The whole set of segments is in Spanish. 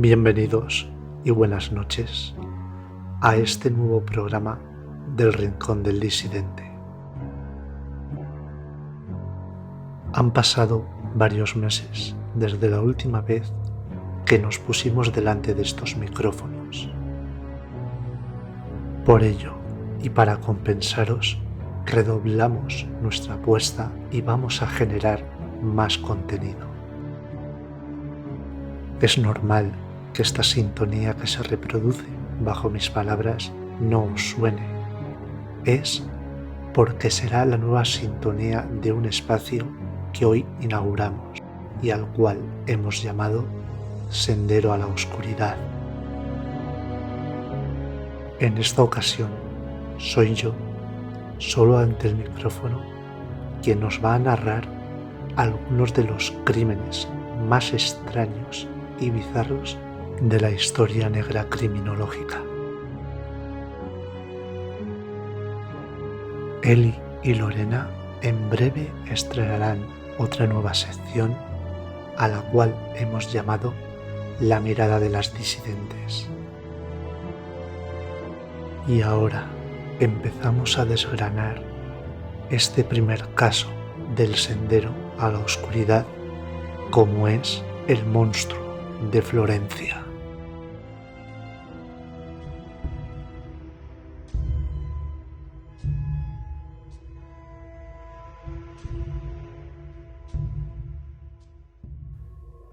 Bienvenidos y buenas noches a este nuevo programa del Rincón del Disidente. Han pasado varios meses desde la última vez que nos pusimos delante de estos micrófonos. Por ello, y para compensaros, redoblamos nuestra apuesta y vamos a generar más contenido. Es normal que esta sintonía que se reproduce bajo mis palabras no os suene. Es porque será la nueva sintonía de un espacio que hoy inauguramos y al cual hemos llamado Sendero a la Oscuridad. En esta ocasión soy yo, solo ante el micrófono, quien nos va a narrar algunos de los crímenes más extraños y bizarros de la historia negra criminológica. Eli y Lorena en breve estrenarán otra nueva sección a la cual hemos llamado La mirada de las disidentes. Y ahora empezamos a desgranar este primer caso del sendero a la oscuridad, como es el monstruo de Florencia.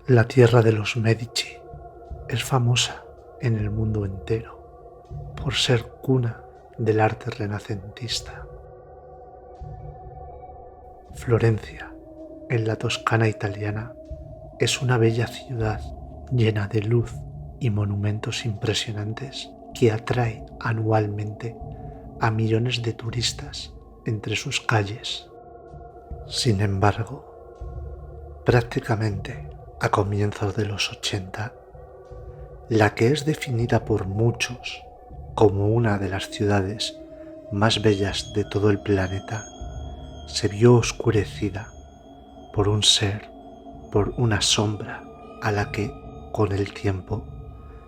La tierra de los Medici es famosa en el mundo entero por ser cuna del arte renacentista. Florencia, en la Toscana italiana, es una bella ciudad llena de luz y monumentos impresionantes que atrae anualmente a millones de turistas entre sus calles. Sin embargo, prácticamente a comienzos de los 80, la que es definida por muchos como una de las ciudades más bellas de todo el planeta, se vio oscurecida por un ser, por una sombra a la que, con el tiempo,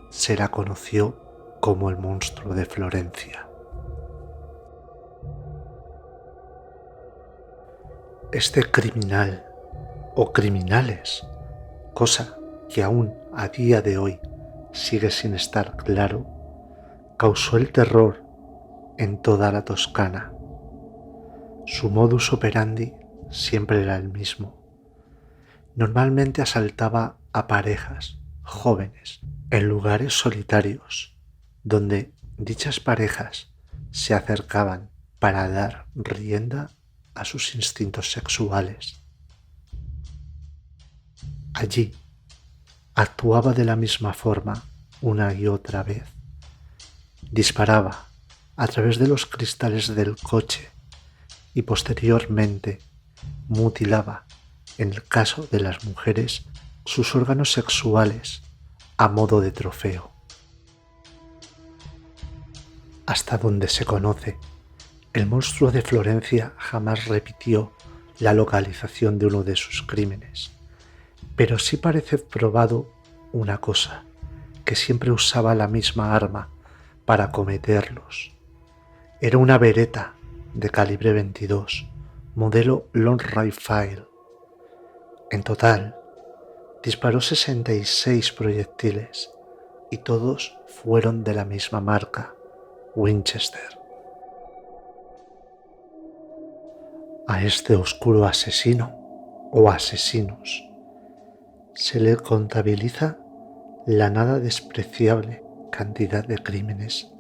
se la conoció como el monstruo de Florencia. Este criminal, o criminales, cosa que aún a día de hoy sigue sin estar claro, causó el terror en toda la Toscana. Su modus operandi siempre era el mismo. Normalmente asaltaba a parejas jóvenes en lugares solitarios, donde dichas parejas se acercaban para dar rienda a sus instintos sexuales. Allí actuaba de la misma forma una y otra vez. Disparaba a través de los cristales del coche y posteriormente mutilaba, en el caso de las mujeres, sus órganos sexuales a modo de trofeo. Hasta donde se conoce, el monstruo de Florencia jamás repitió la localización de uno de sus crímenes, pero sí parece probado una cosa, que siempre usaba la misma arma para cometerlos. Era una Beretta de calibre 22, modelo Long Rifle. En total, disparó 66 proyectiles y todos fueron de la misma marca, Winchester. A este oscuro asesino o asesinos se le contabiliza la nada despreciable cantidad de crímenes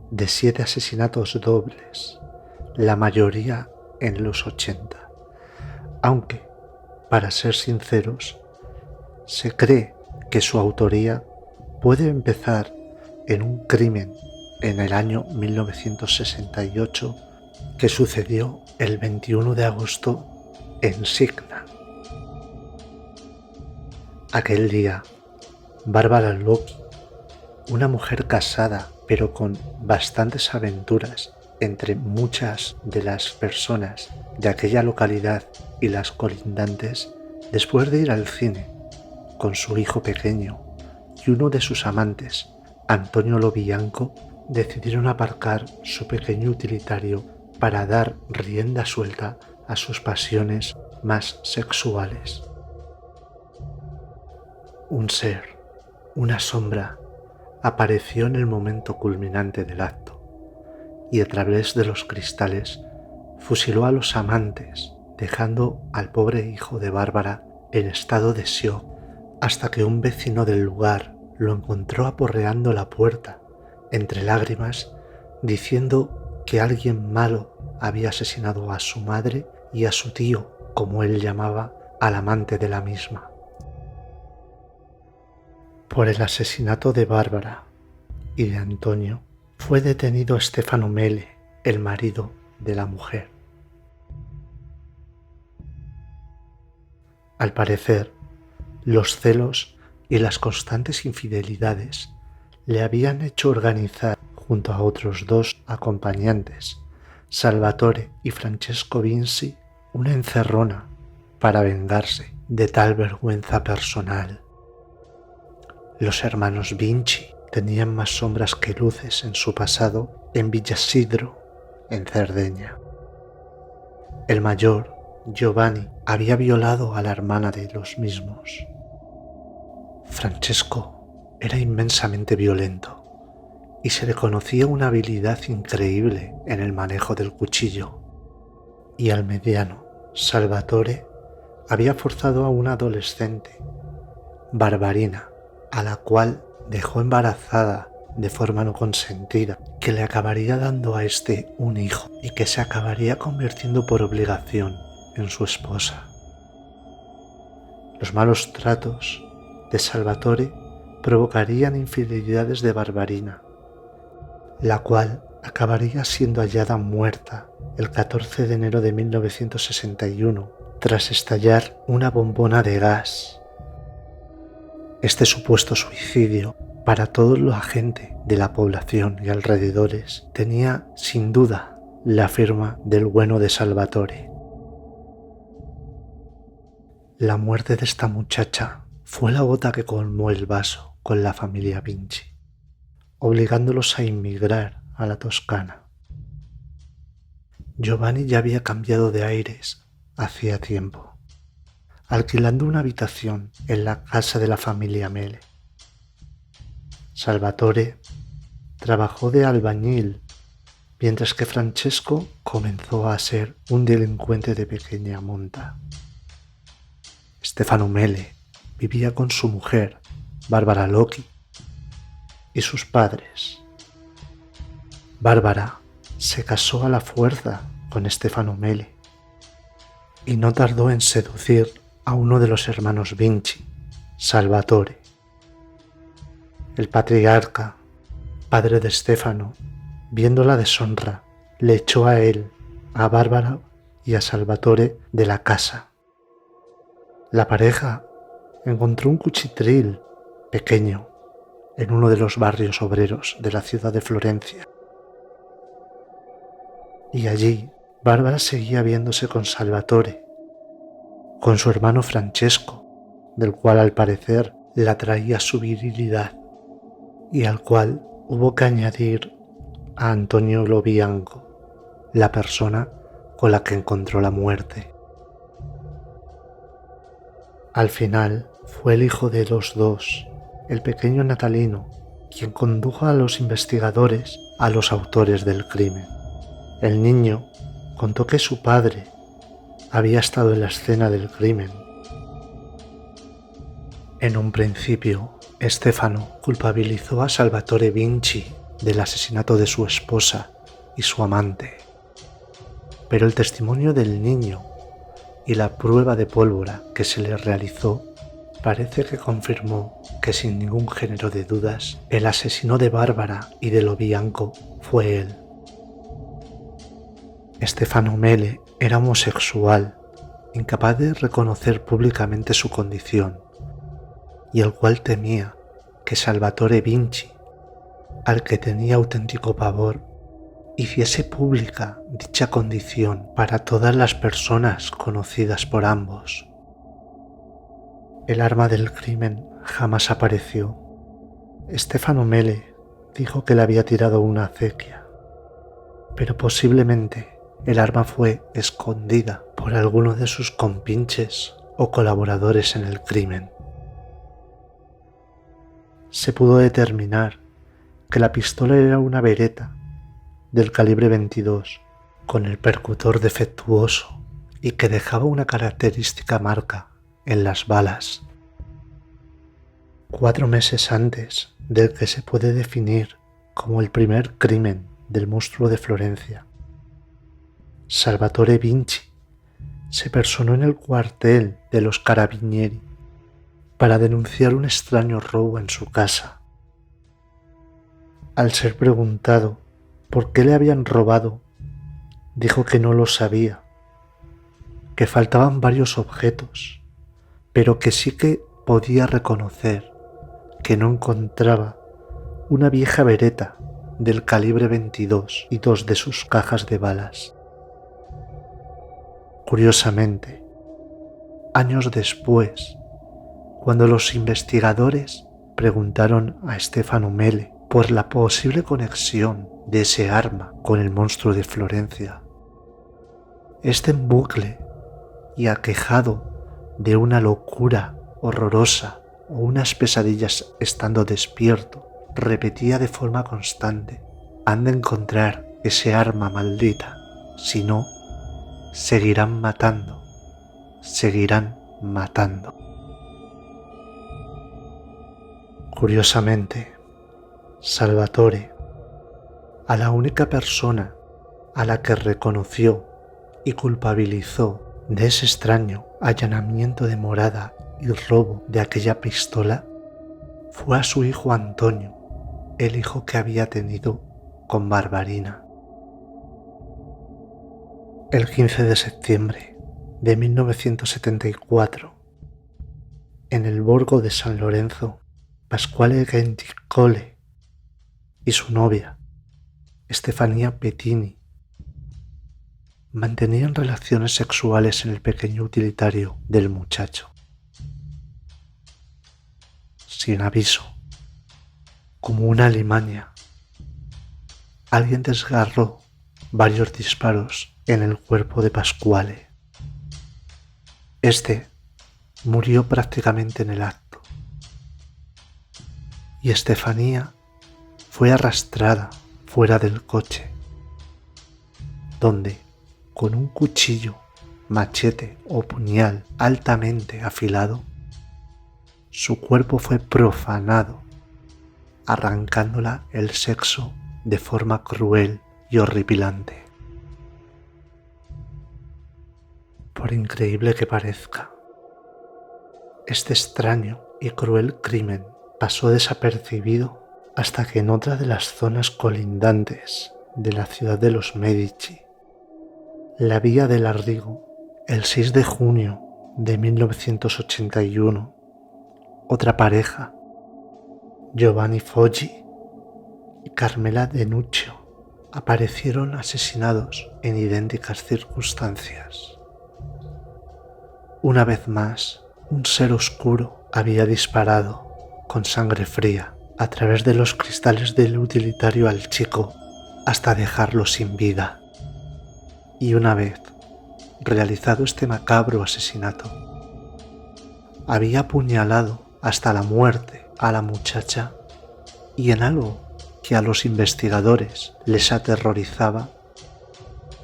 de 7 asesinatos dobles, la mayoría en los 80, aunque, para ser sinceros, se cree que su autoría puede empezar en un crimen en el año 1968 que sucedió el 21 de agosto en Signa. Aquel día, Barbara Locke, una mujer casada pero con bastantes aventuras entre muchas de las personas de aquella localidad y las colindantes, después de ir al cine con su hijo pequeño y uno de sus amantes, Antonio Lobianco, decidieron aparcar su pequeño utilitario para dar rienda suelta a sus pasiones más sexuales. Un ser, una sombra, apareció en el momento culminante del acto y a través de los cristales fusiló a los amantes, dejando al pobre hijo de Bárbara en estado de shock hasta que un vecino del lugar lo encontró aporreando la puerta entre lágrimas, diciendo que alguien malo había asesinado a su madre y a su tío, como él llamaba al amante de la misma. Por el asesinato de Bárbara y de Antonio fue detenido Stefano Mele, el marido de la mujer. Al parecer, los celos y las constantes infidelidades le habían hecho organizar, junto a otros dos acompañantes, Salvatore y Francesco Vinci, una encerrona para vengarse de tal vergüenza personal. Los hermanos Vinci tenían más sombras que luces en su pasado en Villasidro, en Cerdeña. El mayor, Giovanni, había violado a la hermana de los mismos. Francesco era inmensamente violento y se le conocía una habilidad increíble en el manejo del cuchillo. Y al mediano, Salvatore, había forzado a una adolescente, Barbarina, a la cual dejó embarazada de forma no consentida, que le acabaría dando a este un hijo y que se acabaría convirtiendo por obligación en su esposa. Los malos tratos de Salvatore provocarían infidelidades de Barbarina, la cual acabaría siendo hallada muerta el 14 de enero de 1961 tras estallar una bombona de gas. Este supuesto suicidio, para toda la gente de la población y alrededores, tenía sin duda la firma del bueno de Salvatore. La muerte de esta muchacha fue la gota que colmó el vaso con la familia Vinci, obligándolos a emigrar a la Toscana. Giovanni ya había cambiado de aires hacía tiempo, alquilando una habitación en la casa de la familia Mele. Salvatore trabajó de albañil, mientras que Francesco comenzó a ser un delincuente de pequeña monta. Stefano Mele vivía con su mujer, Bárbara Locchi, y sus padres. Bárbara se casó a la fuerza con Stefano Mele y no tardó en seducir a uno de los hermanos Vinci, Salvatore. El patriarca, padre de Stefano, viendo la deshonra, le echó a él, a Bárbara y a Salvatore de la casa. La pareja encontró un cuchitril pequeño en uno de los barrios obreros de la ciudad de Florencia. Y allí Bárbara seguía viéndose con Salvatore, con su hermano Francesco, del cual al parecer le atraía su virilidad y al cual hubo que añadir a Antonio Lobianco, la persona con la que encontró la muerte. Al final fue el hijo de los dos, el pequeño Natalino, quien condujo a los investigadores a los autores del crimen. El niño contó que su padre había estado en la escena del crimen. En un principio, Stefano culpabilizó a Salvatore Vinci del asesinato de su esposa y su amante, pero el testimonio del niño y la prueba de pólvora que se le realizó parece que confirmó que sin ningún género de dudas el asesino de Bárbara y de Lobianco fue él. Stefano Mele era homosexual, incapaz de reconocer públicamente su condición, y el cual temía que Salvatore Vinci, al que tenía auténtico pavor, hiciese pública dicha condición para todas las personas conocidas por ambos. El arma del crimen jamás apareció Stefano Mele dijo que le había tirado una acequia, pero posiblemente el arma fue escondida por alguno de sus compinches o colaboradores en el crimen. Se pudo determinar que la pistola era una Beretta del calibre 22 con el percutor defectuoso y que dejaba una característica marca en las balas. 4 meses antes del que se puede definir como el primer crimen del monstruo de Florencia, Salvatore Vinci se personó en el cuartel de los Carabinieri para denunciar un extraño robo en su casa. Al ser preguntado por qué le habían robado, dijo que no lo sabía, que faltaban varios objetos, pero que sí que podía reconocer que no encontraba una vieja Beretta del calibre 22 y 2 de sus cajas de balas. Curiosamente, años después, cuando los investigadores preguntaron a Stefano Mele por la posible conexión de ese arma con el monstruo de Florencia, este en bucle y aquejado de una locura horrorosa o unas pesadillas estando despierto, repetía de forma constante: han de encontrar ese arma maldita, si no, seguirán matando, seguirán matando. Curiosamente, Salvatore, a la única persona a la que reconoció y culpabilizó de ese extraño allanamiento de morada y robo de aquella pistola, fue a su hijo Antonio, el hijo que había tenido con Barbarina. El 15 de septiembre de 1974, en el borgo de San Lorenzo, Pasquale Genticole y su novia, Stefania Pettini, mantenían relaciones sexuales en el pequeño utilitario del muchacho. Sin aviso, como una alimaña, alguien desgarró varios disparos en el cuerpo de Pasquale. Este murió prácticamente en el acto, y Stefania fue arrastrada fuera del coche, donde, con un cuchillo, machete o puñal altamente afilado, su cuerpo fue profanado, arrancándola el sexo de forma cruel y horripilante. Por increíble que parezca, este extraño y cruel crimen pasó desapercibido hasta que en otra de las zonas colindantes de la ciudad de los Medici, la Vía del Arrigo, el 6 de junio de 1981, otra pareja, Giovanni Foggi y Carmela De Nuccio, aparecieron asesinados en idénticas circunstancias. Una vez más, un ser oscuro había disparado con sangre fría a través de los cristales del utilitario al chico hasta dejarlo sin vida. Y una vez realizado este macabro asesinato, había apuñalado hasta la muerte a la muchacha, y en algo que a los investigadores les aterrorizaba,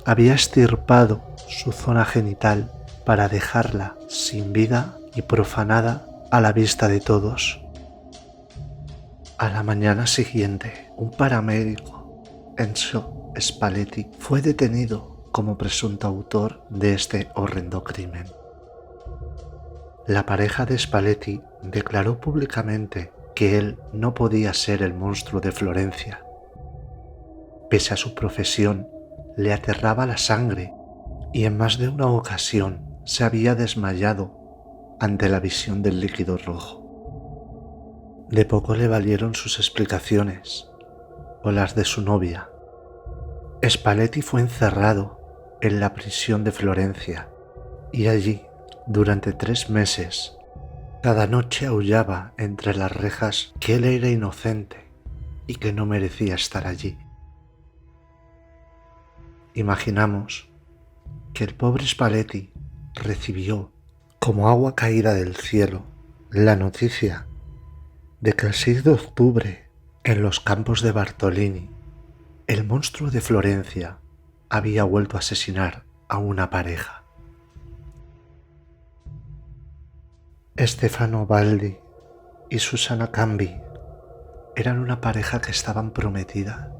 había extirpado su zona genital para dejarla sin vida y profanada a la vista de todos. A la mañana siguiente, un paramédico, Enzo Spalletti, fue detenido como presunto autor de este horrendo crimen. La pareja de Spalletti declaró públicamente que él no podía ser el monstruo de Florencia. Pese a su profesión, le aterraba la sangre y en más de una ocasión se había desmayado ante la visión del líquido rojo. De poco le valieron sus explicaciones o las de su novia. Spalletti fue encerrado en la prisión de Florencia y allí, durante 3 meses, Cada noche aullaba entre las rejas que él era inocente y que no merecía estar allí. Imaginamos que el pobre Spalletti recibió, como agua caída del cielo, la noticia de que el 6 de octubre, en los campos de Bartolini, el monstruo de Florencia había vuelto a asesinar a una pareja. Stefano Baldi y Susana Cambi eran una pareja que estaban prometida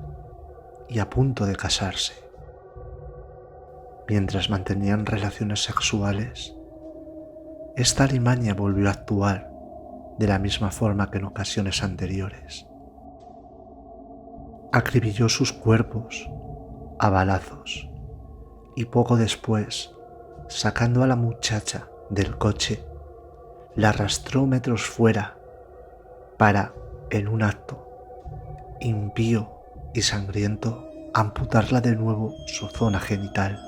y a punto de casarse. Mientras mantenían relaciones sexuales, esta alimaña volvió a actuar de la misma forma que en ocasiones anteriores. Acribilló sus cuerpos a balazos y poco después, sacando a la muchacha del coche, la arrastró metros fuera para, en un acto impío y sangriento, amputarla de nuevo su zona genital.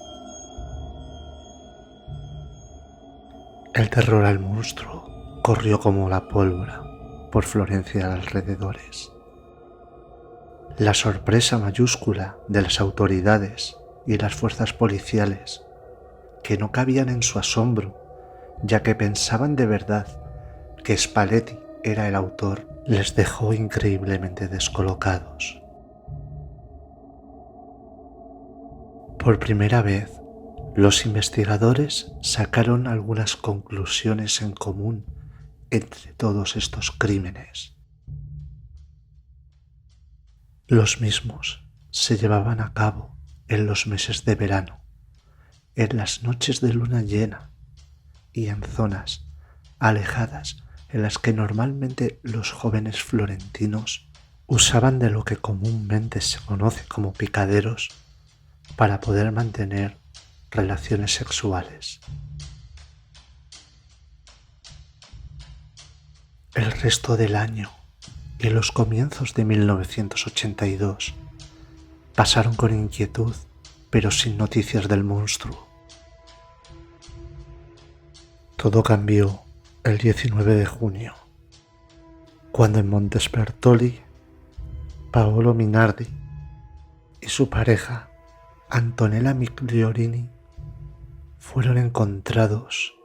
El terror al monstruo corrió como la pólvora por Florencia y alrededores. La sorpresa mayúscula de las autoridades y las fuerzas policiales, que no cabían en su asombro, ya que pensaban de verdad que Spalletti era el autor, les dejó increíblemente descolocados. Por primera vez, los investigadores sacaron algunas conclusiones en común entre todos estos crímenes. Los mismos se llevaban a cabo en los meses de verano, en las noches de luna llena y en zonas alejadas en las que normalmente los jóvenes florentinos usaban de lo que comúnmente se conoce como picaderos para poder mantener relaciones sexuales. El resto del año y los comienzos de 1982 pasaron con inquietud, pero sin noticias del monstruo. Todo cambió el 19 de junio, cuando en Montespertoli, Paolo Minardi y su pareja, Antonella Migliorini, fueron encontrados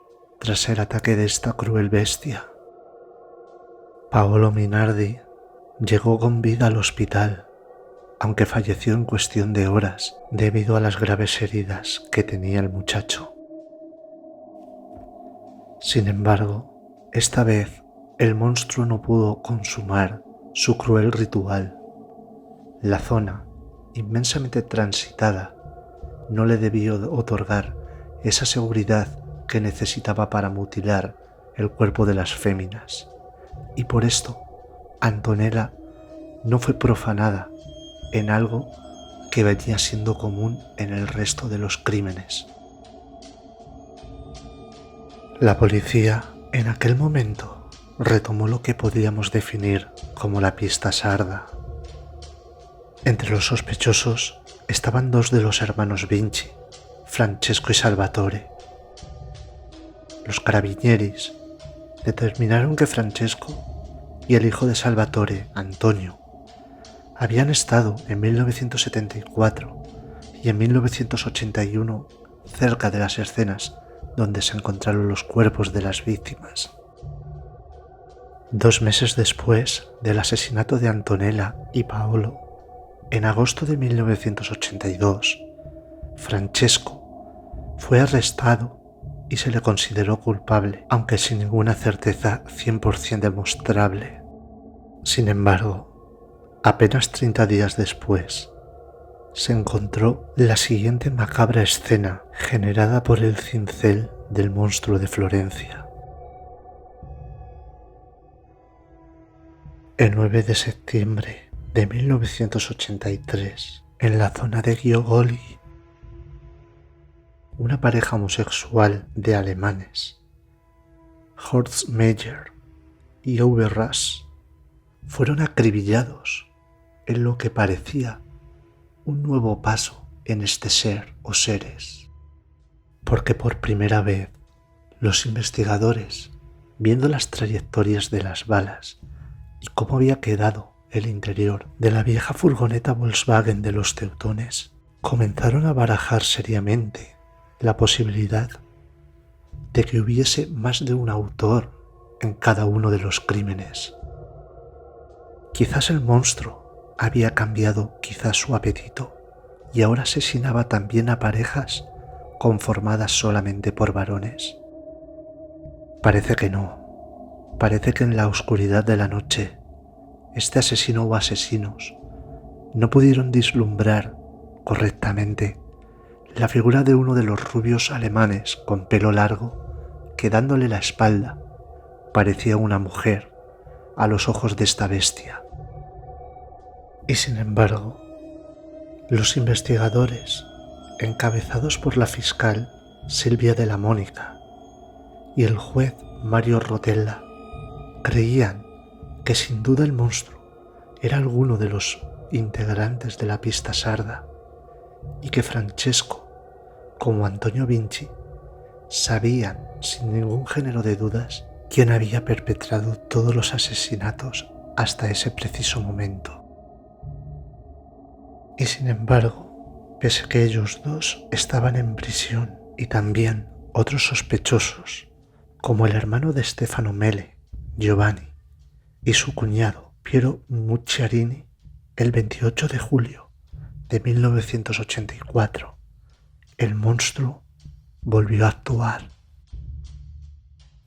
tras el ataque de esta cruel bestia. Paolo Minardi llegó con vida al hospital, aunque falleció en cuestión de horas debido a las graves heridas que tenía el muchacho. Sin embargo, esta vez el monstruo no pudo consumar su cruel ritual. La zona, inmensamente transitada, no le debió otorgar esa seguridad que necesitaba para mutilar el cuerpo de las féminas, y por esto Antonella no fue profanada en algo que venía siendo común en el resto de los crímenes. La policía en aquel momento retomó lo que podríamos definir como la pista sarda. Entre los sospechosos estaban dos de los hermanos Vinci, Francesco y Salvatore. Los carabinieri determinaron que Francesco y el hijo de Salvatore, Antonio, habían estado en 1974 y en 1981 cerca de las escenas donde se encontraron los cuerpos de las víctimas. 2 meses después del asesinato de Antonella y Paolo, en agosto de 1982, Francesco fue arrestado y se le consideró culpable, aunque sin ninguna certeza 100% demostrable. Sin embargo, apenas 30 días después, se encontró la siguiente macabra escena generada por el cincel del monstruo de Florencia. El 9 de septiembre de 1983, en la zona de Giogoli, una pareja homosexual de alemanes, Horst Meyer y Uwe Rass, fueron acribillados en lo que parecía un nuevo paso en este ser o seres, porque por primera vez los investigadores viendo las trayectorias de las balas y cómo había quedado el interior de la vieja furgoneta Volkswagen de los teutones, comenzaron a barajar seriamente la posibilidad de que hubiese más de un autor en cada uno de los crímenes. Quizás el monstruo había cambiado quizás su apetito y ahora asesinaba también a parejas conformadas solamente por varones. Parece que no. Parece que en la oscuridad de la noche este asesino o asesinos no pudieron vislumbrar correctamente la figura de uno de los rubios alemanes con pelo largo que, dándole la espalda, parecía una mujer a los ojos de esta bestia. Y sin embargo, los investigadores, encabezados por la fiscal Silvia de la Mónica y el juez Mario Rotella, creían que sin duda el monstruo era alguno de los integrantes de la pista sarda y que Francesco, como Antonio Vinci, sabían sin ningún género de dudas quién había perpetrado todos los asesinatos hasta ese preciso momento. Y sin embargo, pese a que ellos dos estaban en prisión y también otros sospechosos, como el hermano de Stefano Mele, Giovanni, y su cuñado Piero Mucciarini, el 28 de julio de 1984, el monstruo volvió a actuar.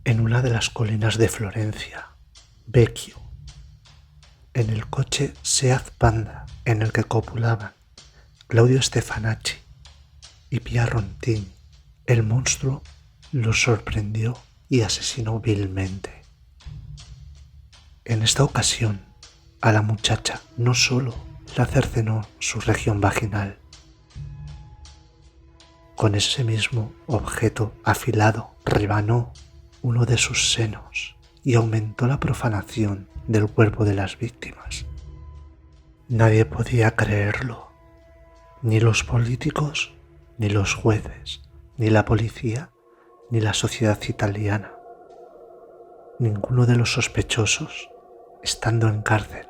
En una de las colinas de Florencia, Vecchio, en el coche Seat Panda en el que copulaban Claudio Stefanacci y Pia Rontini, el monstruo los sorprendió y asesinó vilmente. En esta ocasión, a la muchacha no solo la cercenó su región vaginal, con ese mismo objeto afilado rebanó uno de sus senos y aumentó la profanación del cuerpo de las víctimas. Nadie podía creerlo, ni los políticos, ni los jueces, ni la policía, ni la sociedad italiana. Ninguno de los sospechosos, estando en cárcel,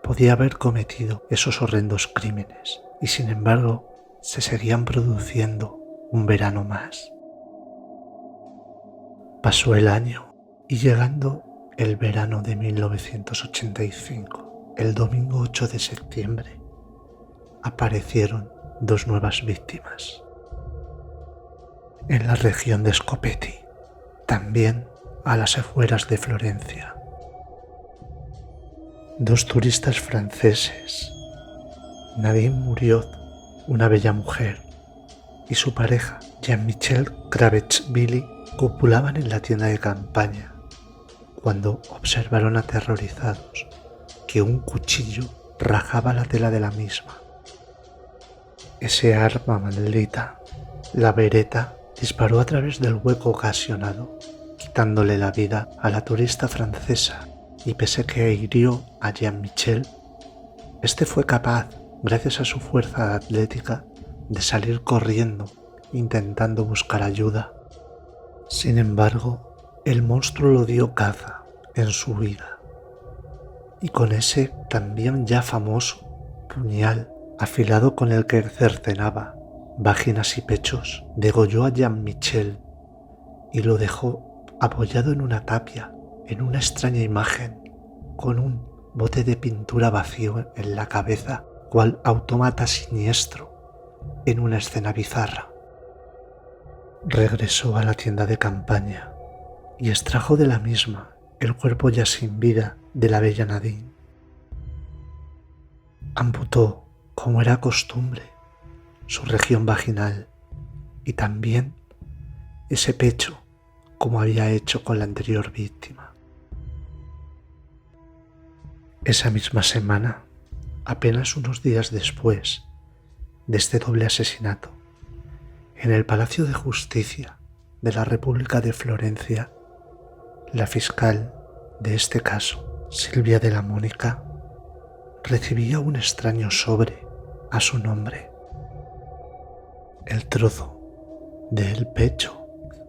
podía haber cometido esos horrendos crímenes y sin embargo se seguían produciendo un verano más. Pasó el año y llegando el verano de 1985, el domingo 8 de septiembre, aparecieron dos nuevas víctimas. En la región de Scopeti, también a las afueras de Florencia. Dos turistas franceses, Nadine Muriot, una bella mujer, y su pareja, Jean-Michel Cravets-Billy, copulaban en la tienda de campaña cuando observaron aterrorizados que un cuchillo rajaba la tela de la misma. Ese arma maldita, la Beretta, disparó a través del hueco ocasionado, quitándole la vida a la turista francesa, y pese a que hirió a Jean-Michel, este fue capaz, gracias a su fuerza atlética, de salir corriendo intentando buscar ayuda. Sin embargo, el monstruo lo dio caza en su huida, y con ese también ya famoso puñal afilado con el que cercenaba vaginas y pechos, degolló a Jean-Michel y lo dejó apoyado en una tapia, en una extraña imagen, con un bote de pintura vacío en la cabeza, cual autómata siniestro en una escena bizarra. Regresó a la tienda de campaña y extrajo de la misma el cuerpo ya sin vida de la bella Nadine. Amputó, como era costumbre, su región vaginal y también ese pecho, como había hecho con la anterior víctima. Esa misma semana, apenas unos días después de este doble asesinato, en el Palacio de Justicia de la República de Florencia, la fiscal de este caso, Silvia de la Mónica, recibía un extraño sobre a su nombre. El trozo del pecho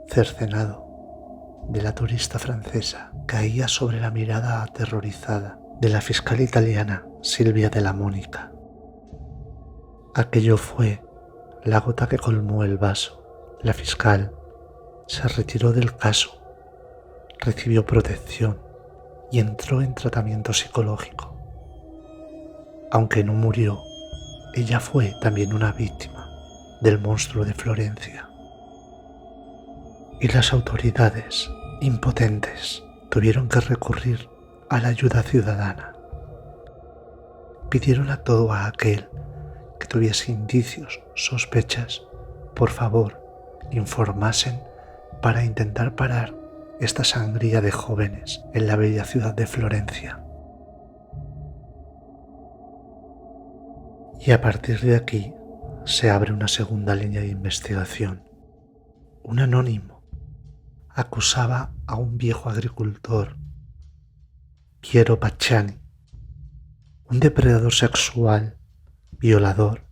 cercenado de la turista francesa caía sobre la mirada aterrorizada de la fiscal italiana Silvia Della Monica. Aquello fue la gota que colmó el vaso. La fiscal se retiró del caso, recibió protección y entró en tratamiento psicológico. Aunque no murió, ella fue también una víctima del monstruo de Florencia. Y las autoridades, impotentes, tuvieron que recurrir a la ayuda ciudadana. Pidieron a todo aquel que tuviese indicios, sospechas, por favor, informasen para intentar parar esta sangría de jóvenes en la bella ciudad de Florencia. Y a partir de aquí se abre una segunda línea de investigación. Un anónimo acusaba a un viejo agricultor, Piero Pacciani, un depredador sexual, violador,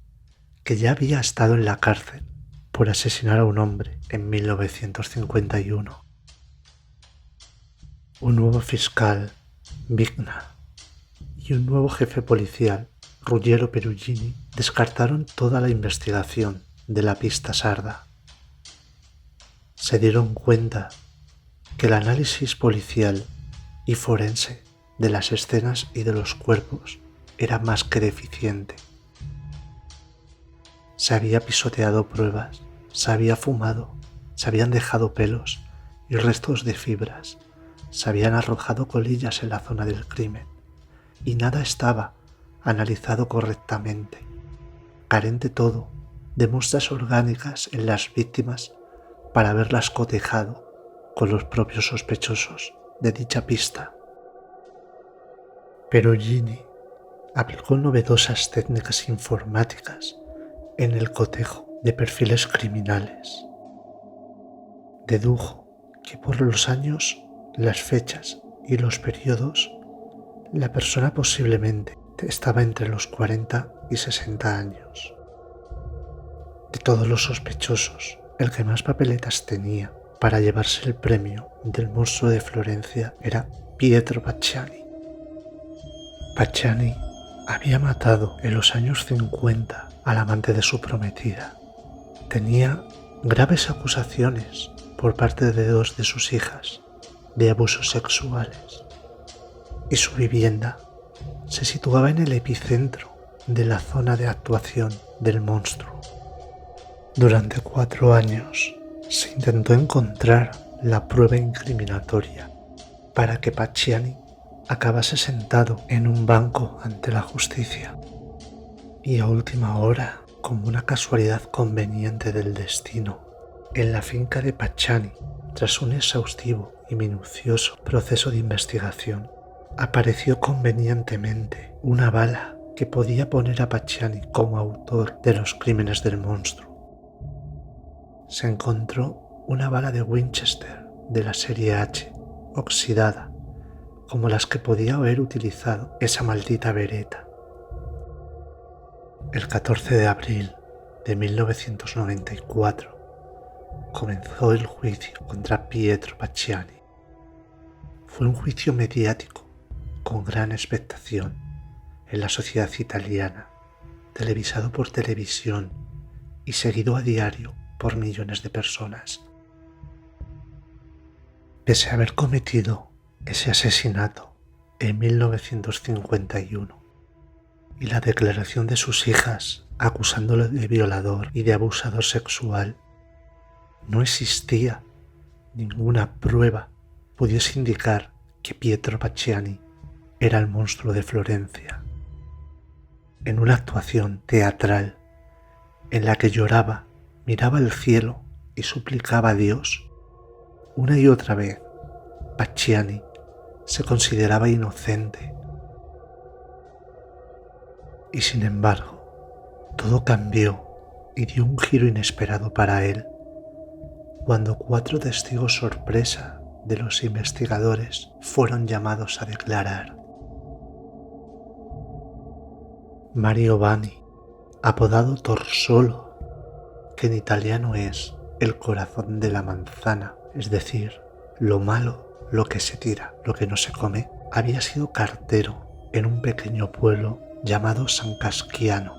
que ya había estado en la cárcel por asesinar a un hombre en 1951. Un nuevo fiscal, Vigna, y un nuevo jefe policial, Ruggero Perugini, descartaron toda la investigación de la pista sarda. Se dieron cuenta que el análisis policial y forense de las escenas y de los cuerpos era más que deficiente. Se había pisoteado pruebas, se había fumado, se habían dejado pelos y restos de fibras, se habían arrojado colillas en la zona del crimen y nada estaba analizado correctamente, carente todo de muestras orgánicas en las víctimas para haberlas cotejado con los propios sospechosos de dicha pista. Perugini aplicó novedosas técnicas informáticas en el cotejo de perfiles criminales. Dedujo que por los años, las fechas y los periodos, la persona posiblemente estaba entre los 40 y 60 años. De todos los sospechosos, el que más papeletas tenía para llevarse el premio del monstruo de Florencia era Pietro Pacciani. Pacciani había matado en los años 50 al amante de su prometida. Tenía graves acusaciones por parte de 2 de sus hijas de abusos sexuales y su vivienda se situaba en el epicentro de la zona de actuación del monstruo. Durante 4 años se intentó encontrar la prueba incriminatoria para que Pacciani acabase sentado en un banco ante la justicia. Y a última hora, como una casualidad conveniente del destino, en la finca de Pacciani, tras un exhaustivo y minucioso proceso de investigación, apareció convenientemente una bala que podía poner a Pacciani como autor de los crímenes del monstruo. Se encontró una bala de Winchester de la serie H, oxidada, como las que podía haber utilizado esa maldita Beretta. El 14 de abril de 1994 comenzó el juicio contra Pietro Pacciani. Fue un juicio mediático con gran expectación en la sociedad italiana, televisado por televisión y seguido a diario por millones de personas. Pese a haber cometido ese asesinato en 1951 y la declaración de sus hijas acusándolo de violador y de abusador sexual, no existía ninguna prueba que pudiese indicar que Pietro Pacciani era el monstruo de Florencia. En una actuación teatral en la que lloraba, miraba al cielo y suplicaba a Dios, una y otra vez, Pacciani se consideraba inocente. Y sin embargo, todo cambió y dio un giro inesperado para él, cuando 4 testigos sorpresa de los investigadores fueron llamados a declarar. Mario Vanni, apodado Torsolo, que en italiano es el corazón de la manzana, es decir, Lo malo, lo que se tira, lo que no se come, había sido cartero en un pequeño pueblo llamado San Casquiano.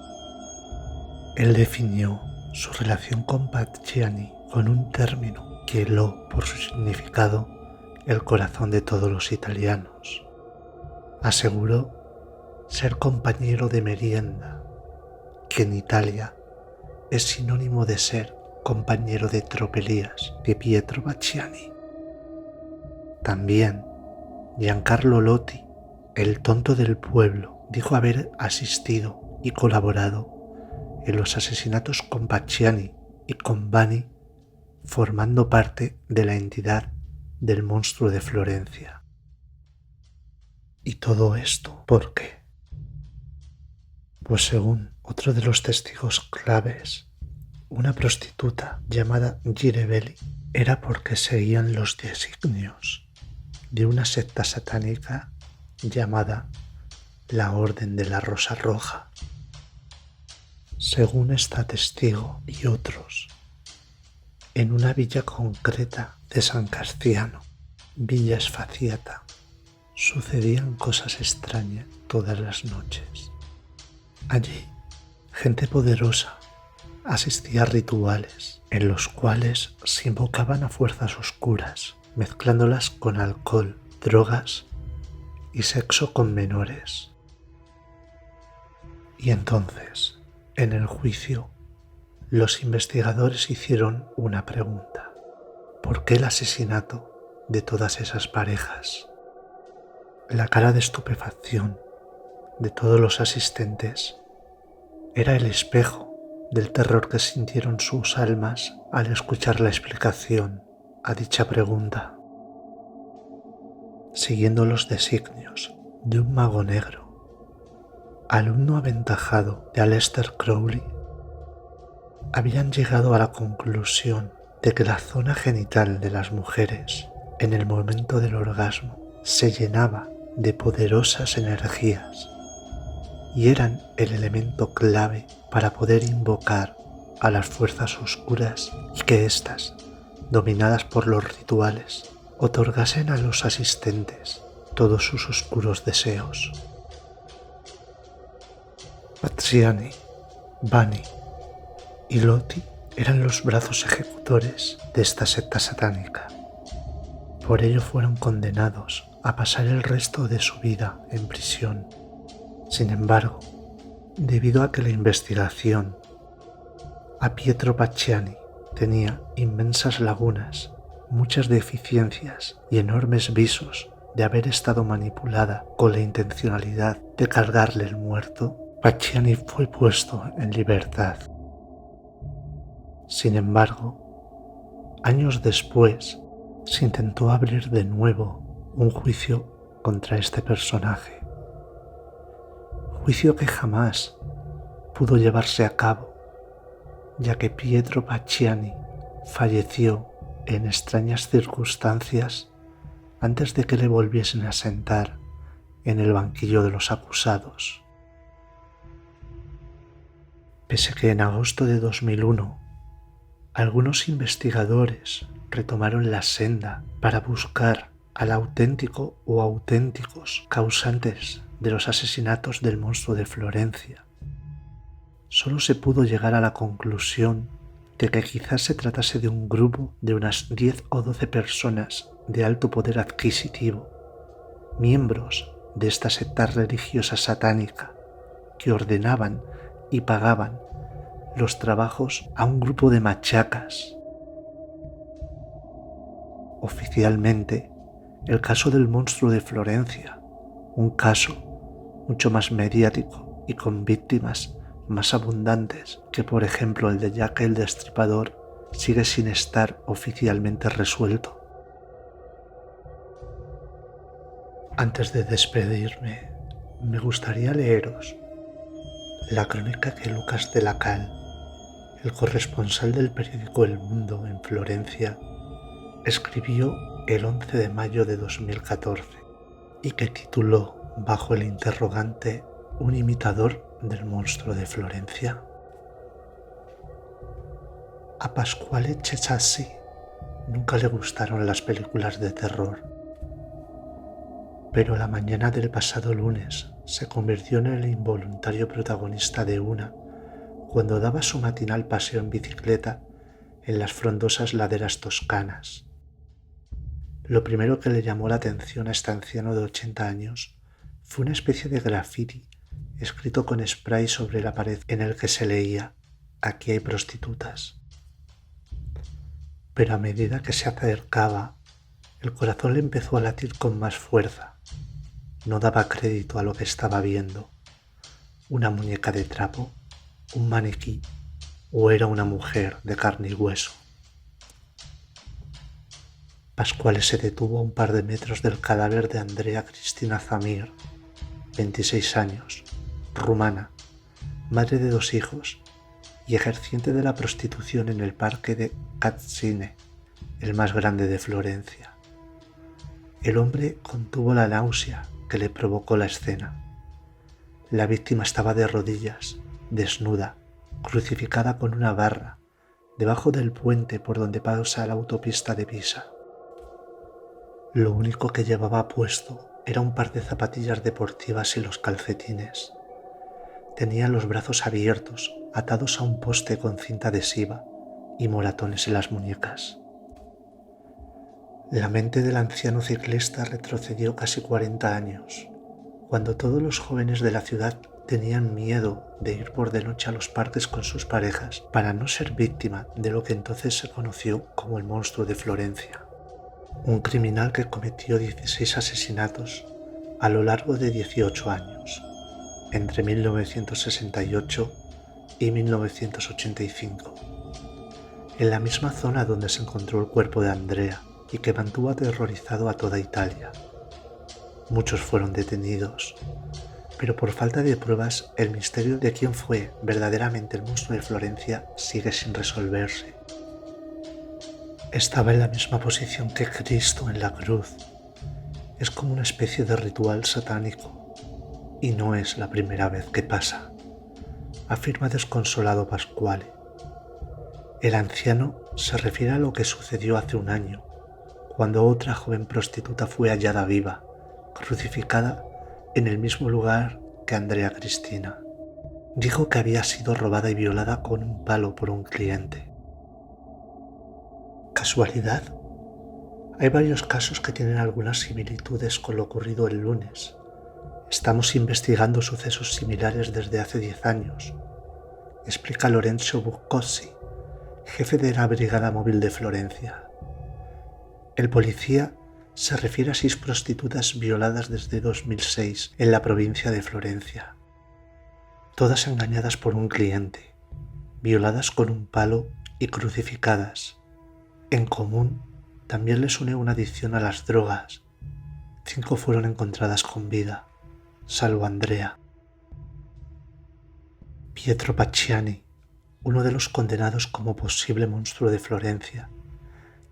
Él definió su relación con Pacciani con un término que heló por su significado el corazón de todos los italianos. Aseguró ser compañero de merienda, que en Italia es sinónimo de ser compañero de tropelías de Pietro Pacciani. También Giancarlo Lotti, el tonto del pueblo, dijo haber asistido y colaborado en los asesinatos con Pacciani y con Vanni, formando parte de la entidad del monstruo de Florencia. ¿Y todo esto por qué? Pues según otro de los testigos claves, una prostituta llamada Gireveli, era porque seguían los designios de una secta satánica llamada la Orden de la Rosa Roja. Según esta testigo y otros, en una villa concreta de San Casciano, Villa Sfaziata, sucedían cosas extrañas todas las noches. Allí, gente poderosa asistía a rituales en los cuales se invocaban a fuerzas oscuras, mezclándolas con alcohol, drogas y sexo con menores. Y entonces, en el juicio, los investigadores hicieron una pregunta: ¿por qué el asesinato de todas esas parejas? La cara de estupefacción de todos los asistentes era el espejo del terror que sintieron sus almas al escuchar la explicación a dicha pregunta. Siguiendo los designios de un mago negro, alumno aventajado de Aleister Crowley, habían llegado a la conclusión de que la zona genital de las mujeres en el momento del orgasmo se llenaba de poderosas energías y eran el elemento clave para poder invocar a las fuerzas oscuras y que éstas, dominadas por los rituales, otorgasen a los asistentes todos sus oscuros deseos. Pacciani, Vanni y Lotti eran los brazos ejecutores de esta secta satánica. Por ello fueron condenados a pasar el resto de su vida en prisión. Sin embargo, debido a que la investigación a Pietro Pacciani tenía inmensas lagunas, muchas deficiencias y enormes visos de haber estado manipulada con la intencionalidad de cargarle el muerto, Pacciani fue puesto en libertad. Sin embargo, años después se intentó abrir de nuevo un juicio contra este personaje, juicio que jamás pudo llevarse a cabo, ya que Pietro Pacciani falleció en extrañas circunstancias antes de que le volviesen a sentar en el banquillo de los acusados. Pese que en agosto de 2001 algunos investigadores retomaron la senda para buscar al auténtico o auténticos causantes de los asesinatos del monstruo de Florencia, solo se pudo llegar a la conclusión de que quizás se tratase de un grupo de unas 10 o 12 personas de alto poder adquisitivo, miembros de esta secta religiosa satánica, que ordenaban y pagaban los trabajos a un grupo de machacas. Oficialmente, el caso del monstruo de Florencia, un caso mucho más mediático y con víctimas más abundantes que por ejemplo el de Jack el Destripador, sigue sin estar oficialmente resuelto. Antes de despedirme, me gustaría leeros la crónica que Lucas de la Cal, el corresponsal del periódico El Mundo en Florencia, escribió el 11 de mayo de 2014 y que tituló bajo el interrogante ¿Un imitador del monstruo de Florencia? A Pasquale Cecassi, nunca le gustaron las películas de terror, pero la mañana del pasado lunes se convirtió en el involuntario protagonista de una cuando daba su matinal paseo en bicicleta en las frondosas laderas toscanas. Lo primero que le llamó la atención a este anciano de 80 años fue una especie de graffiti escrito con spray sobre la pared en el que se leía: «Aquí hay prostitutas». Pero a medida que se acercaba, el corazón le empezó a latir con más fuerza. No daba crédito a lo que estaba viendo. ¿Una muñeca de trapo? ¿Un maniquí? ¿O era una mujer de carne y hueso? Pascuale se detuvo a un par de metros del cadáver de Andrea Cristina Zamir, 26 años, rumana, madre de 2 hijos y ejerciente de la prostitución en el parque de Katsine, el más grande de Florencia. El hombre contuvo la náusea que le provocó la escena. La víctima estaba de rodillas, desnuda, crucificada con una barra, debajo del puente por donde pasa la autopista de Pisa. Lo único que llevaba puesto era un par de zapatillas deportivas y los calcetines. Tenía los brazos abiertos, atados a un poste con cinta adhesiva y moratones en las muñecas. La mente del anciano ciclista retrocedió casi 40 años, cuando todos los jóvenes de la ciudad tenían miedo de ir por de noche a los parques con sus parejas para no ser víctima de lo que entonces se conoció como el monstruo de Florencia. Un criminal que cometió 16 asesinatos a lo largo de 18 años, entre 1968 y 1985, en la misma zona donde se encontró el cuerpo de Andrea y que mantuvo aterrorizado a toda Italia. Muchos fueron detenidos, pero por falta de pruebas el misterio de quién fue verdaderamente el monstruo de Florencia sigue sin resolverse. Estaba en la misma posición que Cristo en la cruz. Es como una especie de ritual satánico, y no es la primera vez que pasa, afirma desconsolado Pascuale. El anciano se refiere a lo que sucedió hace un año, cuando otra joven prostituta fue hallada viva, crucificada en el mismo lugar que Andrea Cristina. Dijo que había sido robada y violada con un palo por un cliente. ¿Casualidad? Hay varios casos que tienen algunas similitudes con lo ocurrido el lunes. Estamos investigando sucesos similares desde hace 10 años, explica Lorenzo Buscosi, jefe de la Brigada Móvil de Florencia. El policía se refiere a 6 prostitutas violadas desde 2006 en la provincia de Florencia. Todas engañadas por un cliente, violadas con un palo y crucificadas. En común, también les une una adicción a las drogas. 5 fueron encontradas con vida, salvo Andrea. Pietro Pacciani, uno de los condenados como posible monstruo de Florencia,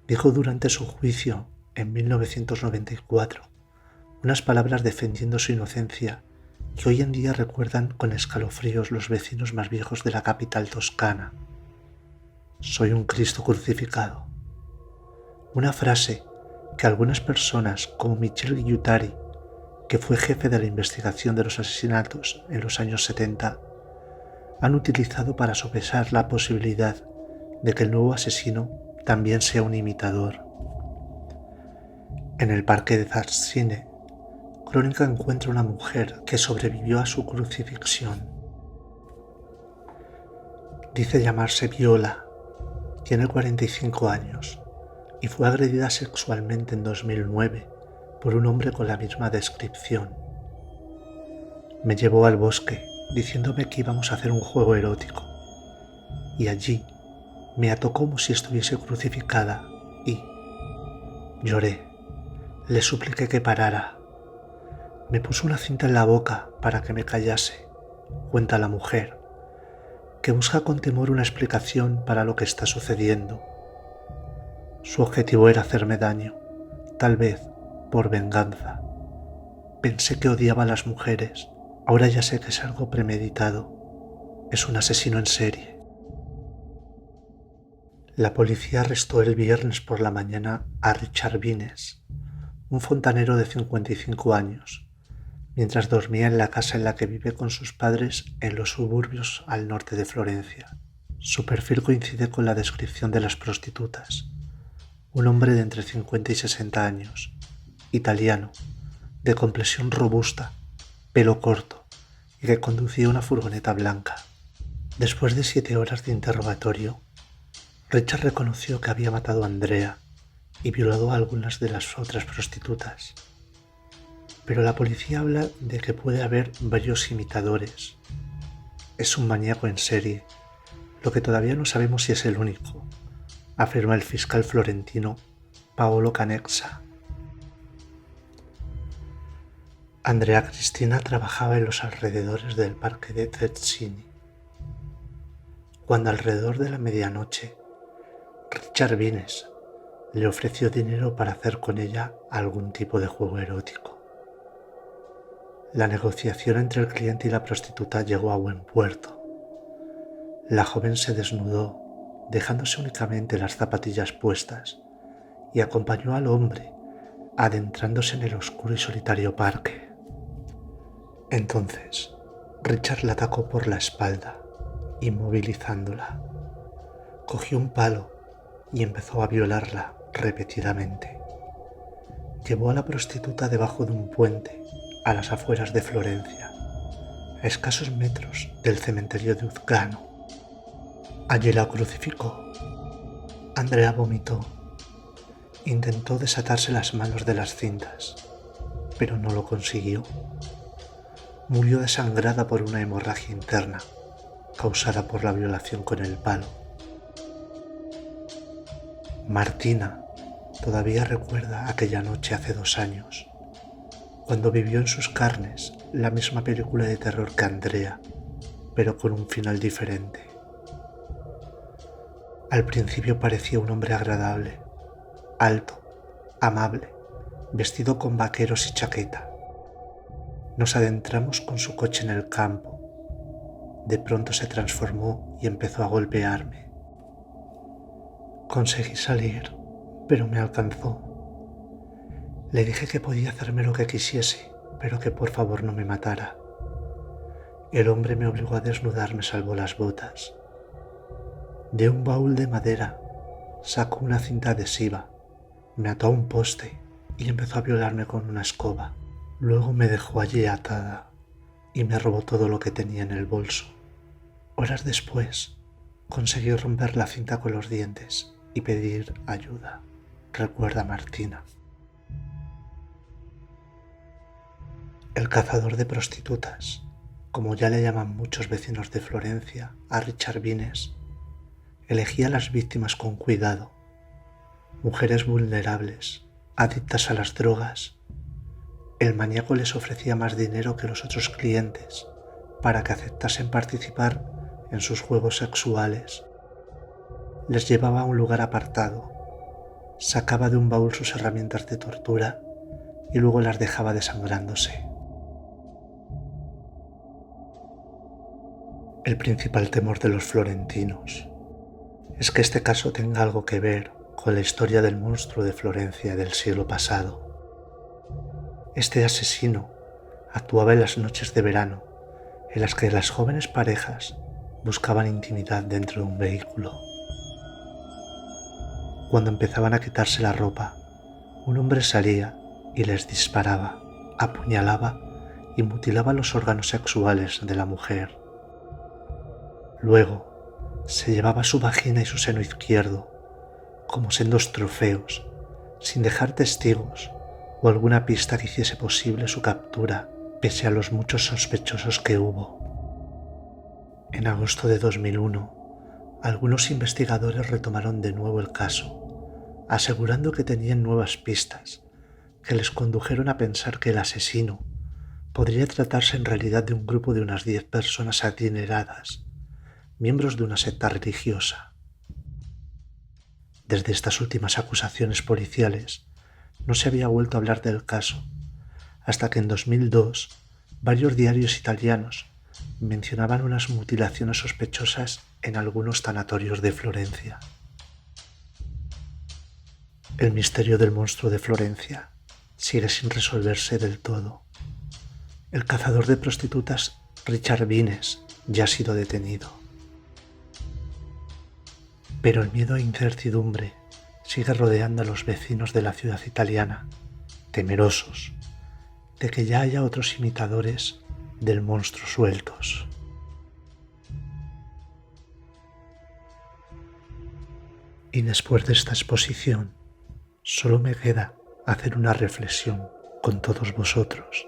dijo durante su juicio en 1994 unas palabras defendiendo su inocencia que hoy en día recuerdan con escalofríos los vecinos más viejos de la capital toscana. Soy un Cristo crucificado. Una frase que algunas personas como Michel Guiutari, que fue jefe de la investigación de los asesinatos en los años 70, han utilizado para sopesar la posibilidad de que el nuevo asesino también sea un imitador. En el parque de Zarsine, Crónica encuentra una mujer que sobrevivió a su crucifixión. Dice llamarse Viola, tiene 45 años y fue agredida sexualmente en 2009 por un hombre con la misma descripción. Me llevó al bosque diciéndome que íbamos a hacer un juego erótico y allí me ató como si estuviese crucificada y lloré. Le supliqué que parara. Me puso una cinta en la boca para que me callase, cuenta la mujer, que busca con temor una explicación para lo que está sucediendo. Su objetivo era hacerme daño, tal vez por venganza. Pensé que odiaba a las mujeres, ahora ya sé que es algo premeditado. Es un asesino en serie. La policía arrestó el viernes por la mañana a Richard Vines, un fontanero de 55 años, mientras dormía en la casa en la que vive con sus padres en los suburbios al norte de Florencia. Su perfil coincide con la descripción de las prostitutas. Un hombre de entre 50 y 60 años, italiano, de complexión robusta, pelo corto y que conducía una furgoneta blanca. Después de 7 horas de interrogatorio, Richard reconoció que había matado a Andrea y violado a algunas de las otras prostitutas. Pero la policía habla de que puede haber varios imitadores. Es un maníaco en serie, lo que todavía no sabemos si es el único, afirma el fiscal florentino Paolo Canexa. Andrea Cristina trabajaba en los alrededores del parque de Tezzini. Cuando alrededor de la medianoche, Richard Vines le ofreció dinero para hacer con ella algún tipo de juego erótico. La negociación entre el cliente y la prostituta llegó a buen puerto. La joven se desnudó, dejándose únicamente las zapatillas puestas, y acompañó al hombre, adentrándose en el oscuro y solitario parque. Entonces, Richard la atacó por la espalda, inmovilizándola. Cogió un palo y empezó a violarla repetidamente. Llevó a la prostituta debajo de un puente a las afueras de Florencia, a escasos metros del cementerio de Uzgano. Allí la crucificó. Andrea vomitó. Intentó desatarse las manos de las cintas, pero no lo consiguió. Murió desangrada por una hemorragia interna causada por la violación con el palo. Martina todavía recuerda aquella noche hace 2 años, cuando vivió en sus carnes la misma película de terror que Andrea, pero con un final diferente. Al principio parecía un hombre agradable, alto, amable, vestido con vaqueros y chaqueta. Nos adentramos con su coche en el campo. De pronto se transformó y empezó a golpearme. Conseguí salir, pero me alcanzó. Le dije que podía hacerme lo que quisiese, pero que por favor no me matara. El hombre me obligó a desnudarme salvo las botas. De un baúl de madera sacó una cinta adhesiva, me ató a un poste y empezó a violarme con una escoba. Luego me dejó allí atada y me robó todo lo que tenía en el bolso. Horas después, conseguí romper la cinta con los dientes y pedir ayuda, recuerda Martina. El cazador de prostitutas, como ya le llaman muchos vecinos de Florencia a Richard Vines, elegía a las víctimas con cuidado, mujeres vulnerables, adictas a las drogas. El maníaco les ofrecía más dinero que los otros clientes para que aceptasen participar en sus juegos sexuales. Les llevaba a un lugar apartado, sacaba de un baúl sus herramientas de tortura y luego las dejaba desangrándose. El principal temor de los florentinos es que este caso tenga algo que ver con la historia del monstruo de Florencia del siglo pasado. Este asesino actuaba en las noches de verano, en las que las jóvenes parejas buscaban intimidad dentro de un vehículo. Cuando empezaban a quitarse la ropa, un hombre salía y les disparaba, apuñalaba y mutilaba los órganos sexuales de la mujer. Luego se llevaba su vagina y su seno izquierdo como sendos trofeos, sin dejar testigos o alguna pista que hiciese posible su captura, pese a los muchos sospechosos que hubo. En agosto de 2001, algunos investigadores retomaron de nuevo el caso, asegurando que tenían nuevas pistas que les condujeron a pensar que el asesino podría tratarse en realidad de un grupo de unas 10 personas adineradas, miembros de una secta religiosa. Desde estas últimas acusaciones policiales no se había vuelto a hablar del caso, hasta que en 2002 varios diarios italianos mencionaban unas mutilaciones sospechosas en algunos tanatorios de Florencia. El misterio del monstruo de Florencia sigue sin resolverse del todo. El cazador de prostitutas Richard Vines ya ha sido detenido. Pero el miedo e incertidumbre sigue rodeando a los vecinos de la ciudad italiana, temerosos de que ya haya otros imitadores del monstruo sueltos. Y después de esta exposición, solo me queda hacer una reflexión con todos vosotros.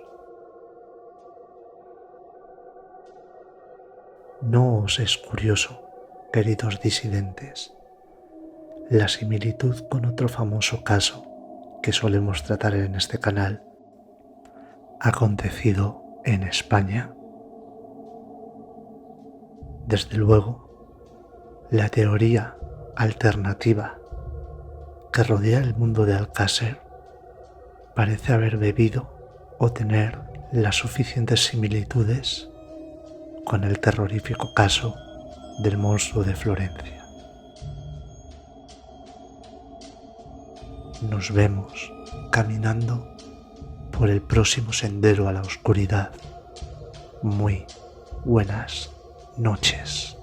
¿No os es curioso, queridos disidentes, la similitud con otro famoso caso que solemos tratar en este canal, acontecido en España? Desde luego, la teoría alternativa que rodea el mundo de Alcácer parece haber bebido o tener las suficientes similitudes con el terrorífico caso del monstruo de Florencia. Nos vemos caminando por el próximo sendero a la oscuridad. Muy buenas noches.